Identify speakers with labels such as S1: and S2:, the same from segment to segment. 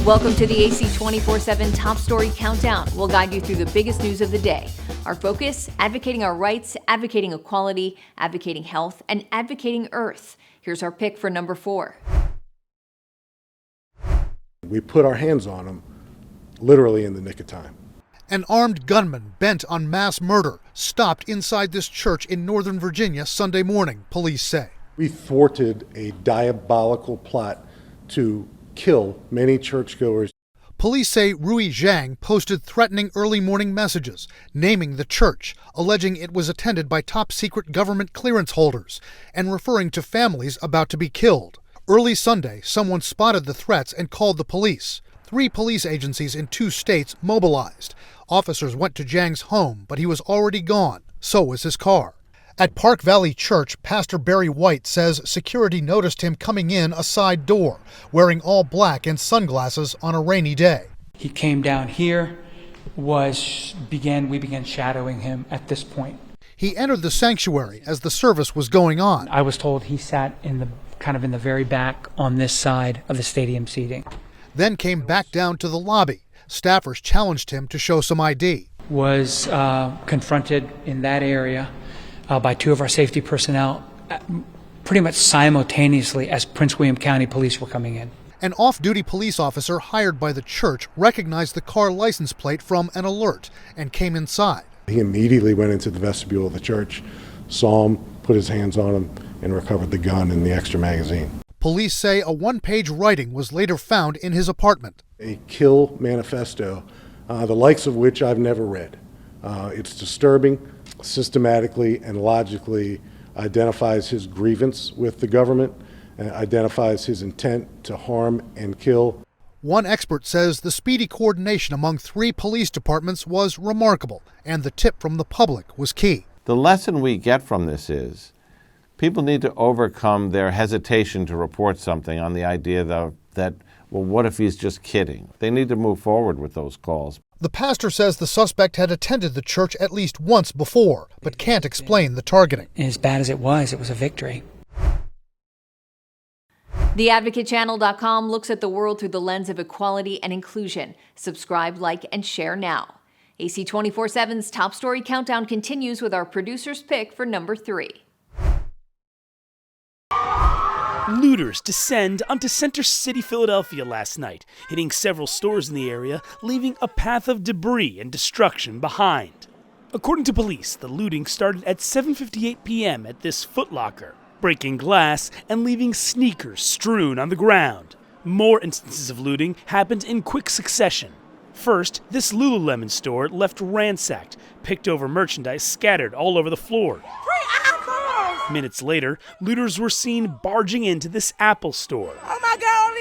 S1: Welcome to the AC 24/7 Top Story Countdown. We'll guide you through the biggest news of the day. Our focus, advocating our rights, advocating equality, advocating health, and advocating Earth. Here's our pick for number 4.
S2: We put our hands on them literally in the nick of time.
S3: An armed gunman bent on mass murder stopped inside this church in Northern Virginia Sunday morning, police say.
S2: We thwarted a diabolical plot to kill many churchgoers.
S3: Police say Rui Zhang posted threatening early morning messages, naming the church, alleging it was attended by top-secret government clearance holders, and referring to families about to be killed. Early Sunday, someone spotted the threats and called the police. 3 police agencies in 2 states mobilized. Officers went to Zhang's home, but he was already gone. So was his car. At Park Valley Church, Pastor Barry White says security noticed him coming in a side door, wearing all black and sunglasses on a rainy day.
S4: He came down here, we began shadowing him at this point.
S3: He entered the sanctuary as the service was going on.
S4: I was told he sat in the very back on this side of the stadium seating.
S3: Then came back down to the lobby. Staffers challenged him to show some ID.
S4: Was confronted in that area by 2 of our safety personnel pretty much simultaneously as Prince William County police were coming in.
S3: An off-duty police officer hired by the church recognized the car license plate from an alert and came inside.
S2: He immediately went into the vestibule of the church, saw him, put his hands on him, and recovered the gun and the extra magazine.
S3: Police say a one-page writing was later found in his apartment.
S2: A kill manifesto, the likes of which I've never read. It's disturbing, systematically and logically identifies his grievance with the government, identifies his intent to harm and kill.
S3: One expert says the speedy coordination among 3 police departments was remarkable, and the tip from the public was key.
S5: The lesson we get from this is people need to overcome their hesitation to report something on the idea that, well, what if he's just kidding? They need to move forward with those calls.
S3: The pastor says the suspect had attended the church at least once before, but can't explain the targeting.
S4: As bad as it was a victory.
S1: TheAdvocateChannel.com looks at the world through the lens of equality and inclusion. Subscribe, like, and share now. AC 24/7's Top Story Countdown continues with our producer's pick for number 3.
S6: Looters descend onto Center City, Philadelphia last night, hitting several stores in the area, leaving a path of debris and destruction behind. According to police, the looting started at 7:58 p.m. at this Foot Locker, breaking glass and leaving sneakers strewn on the ground. More instances of looting happened in quick succession. First, this Lululemon store left ransacked, picked over merchandise scattered all over the floor. Minutes later, looters were seen barging into this Apple store.
S7: Oh my God, all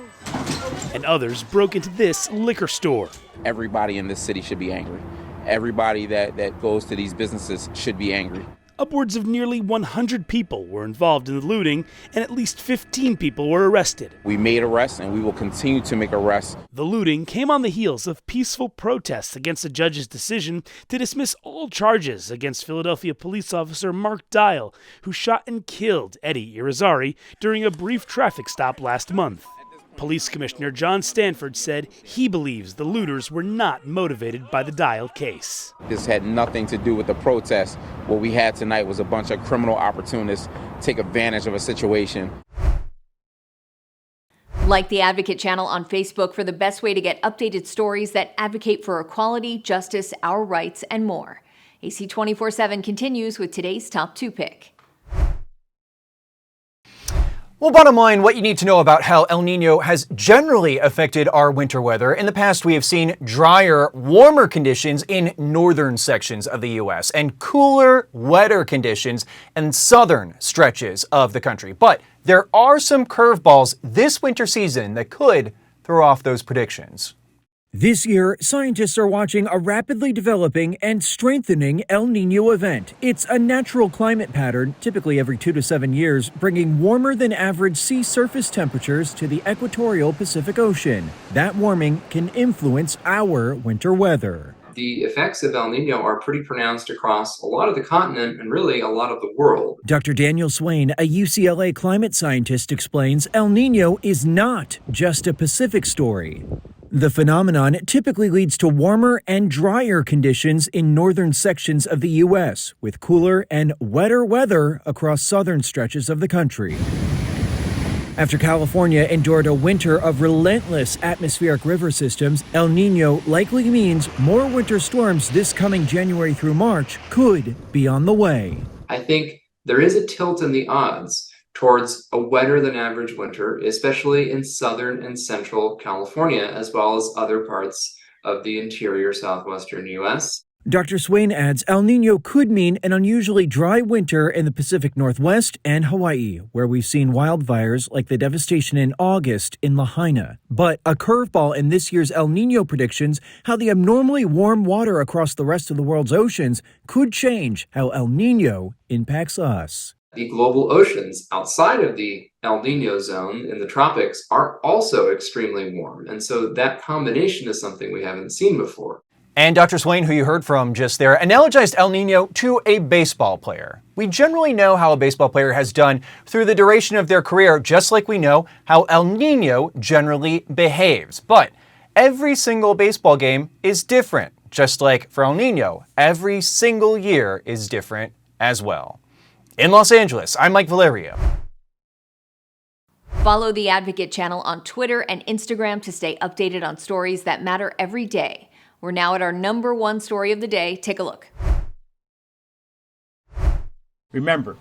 S7: these iPhones!
S6: And others broke into this liquor store.
S8: Everybody in this city should be angry. Everybody that goes to these businesses should be angry.
S6: Upwards of nearly 100 people were involved in the looting, and at least 15 people were arrested.
S8: We made arrests, and we will continue to make arrests.
S6: The looting came on the heels of peaceful protests against the judge's decision to dismiss all charges against Philadelphia police officer Mark Dial, who shot and killed Eddie Irizarry during a brief traffic stop last month. Police Commissioner John Stanford said he believes the looters were not motivated by the Dial case.
S8: This had nothing to do with the protest. What we had tonight was a bunch of criminal opportunists take advantage of a situation.
S1: Like the Advocate Channel on Facebook for the best way to get updated stories that advocate for equality, justice, our rights, and more. AC 24/7 continues with today's top 2 pick.
S9: Well, bottom line, what you need to know about how El Niño has generally affected our winter weather. In the past, we have seen drier, warmer conditions in northern sections of the U.S. and cooler, wetter conditions in southern stretches of the country. But there are some curveballs this winter season that could throw off those predictions.
S10: This year, scientists are watching a rapidly developing and strengthening El Niño event. It's a natural climate pattern, typically every 2 to 7 years, bringing warmer than average sea surface temperatures to the equatorial Pacific Ocean. That warming can influence our winter weather.
S11: the effects of El Nino are pretty pronounced across a lot of the continent and really a lot of the world.
S10: Dr. Daniel Swain, a UCLA climate scientist, explains El Nino is not just a Pacific story. The phenomenon typically leads to warmer and drier conditions in northern sections of the U.S., with cooler and wetter weather across southern stretches of the country. After California endured a winter of relentless atmospheric river systems, El Nino likely means more winter storms this coming January through March could be on the way.
S11: I think there is a tilt in the odds towards a wetter than average winter, especially in southern and central California, as well as other parts of the interior southwestern U.S.
S10: Dr. Swain adds El Nino could mean an unusually dry winter in the Pacific Northwest and Hawaii, where we've seen wildfires like the devastation in August in Lahaina. But a curveball in this year's El Nino predictions, how the abnormally warm water across the rest of the world's oceans could change how El Nino impacts us.
S11: The global oceans outside of the El Nino zone in the tropics are also extremely warm. And so that combination is something we haven't seen before.
S9: And Dr. Swain, who you heard from just there, analogized El Nino to a baseball player. We generally know how a baseball player has done through the duration of their career, just like we know how El Nino generally behaves. But every single baseball game is different. Just like for El Nino, every single year is different as well. In Los Angeles, I'm Mike Valerio.
S1: Follow the Advocate channel on Twitter and Instagram to stay updated on stories that matter every day. We're now at our #1 story of the day. Take a look.
S12: Remember,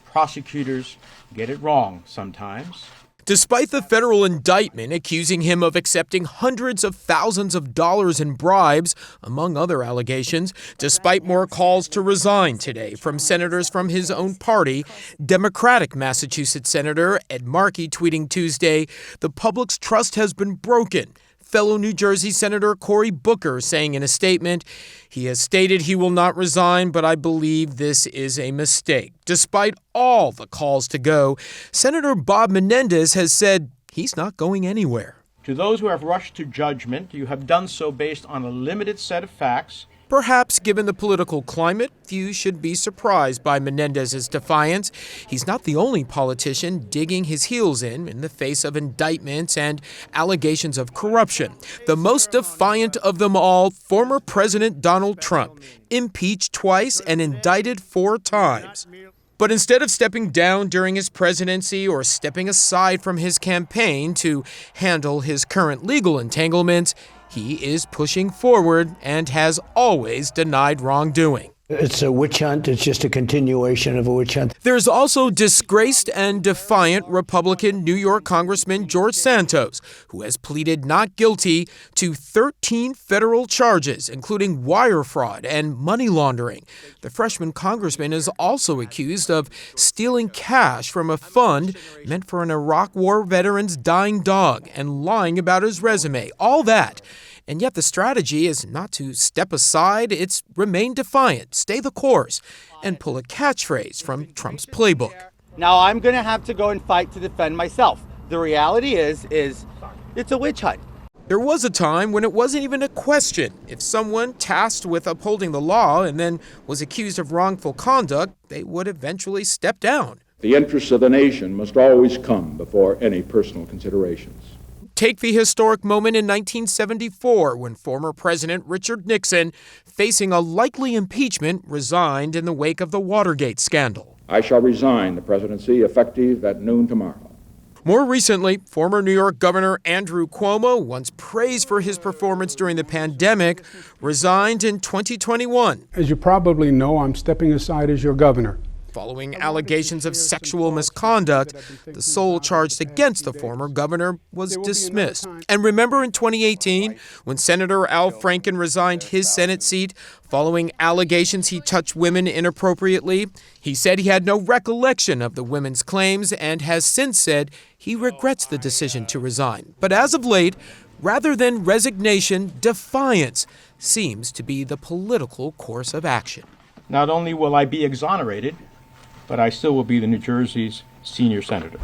S12: prosecutors get it wrong sometimes.
S13: Despite the federal indictment accusing him of accepting hundreds of thousands of dollars in bribes, among other allegations, despite more calls to resign today from senators from his own party, Democratic Massachusetts Senator Ed Markey tweeting Tuesday, "The public's trust has been broken." Fellow New Jersey Senator Cory Booker saying in a statement, "He has stated he will not resign, but I believe this is a mistake." Despite all the calls to go, Senator Bob Menendez has said he's not going anywhere.
S12: To those who have rushed to judgment, you have done so based on a limited set of facts.
S13: Perhaps given the political climate, few should be surprised by Menendez's defiance. He's not the only politician digging his heels in the face of indictments and allegations of corruption. The most defiant of them all, former President Donald Trump, impeached twice and indicted 4 times. But instead of stepping down during his presidency or stepping aside from his campaign to handle his current legal entanglements, he is pushing forward and has always denied wrongdoing.
S14: It's a witch hunt. It's just a continuation of a witch hunt.
S13: There's also disgraced and defiant Republican New York Congressman George Santos, who has pleaded not guilty to 13 federal charges, including wire fraud and money laundering. The freshman congressman is also accused of stealing cash from a fund meant for an Iraq War veteran's dying dog and lying about his resume. All that. And yet the strategy is not to step aside, it's remain defiant, stay the course, and pull a catchphrase from Trump's playbook.
S15: Now I'm going to have to go and fight to defend myself. The reality is it's a witch hunt.
S13: There was a time when it wasn't even a question. If someone tasked with upholding the law and then was accused of wrongful conduct, they would eventually step down.
S16: The interests of the nation must always come before any personal considerations.
S13: Take the historic moment in 1974 when former President Richard Nixon, facing a likely impeachment, resigned in the wake of the Watergate scandal.
S16: I shall resign the presidency effective at noon tomorrow.
S13: More recently, former New York Governor Andrew Cuomo, once praised for his performance during the pandemic, resigned in 2021.
S17: As you probably know, I'm stepping aside as your governor.
S13: Following allegations of sexual misconduct, the sole charge against the former governor was dismissed. And remember in 2018, when Senator Al Franken resigned his Senate seat following allegations he touched women inappropriately? He said he had no recollection of the women's claims and has since said he regrets the decision to resign. But as of late, rather than resignation, defiance seems to be the political course of action.
S12: Not only will I be exonerated, but I still will be the New Jersey's senior senator.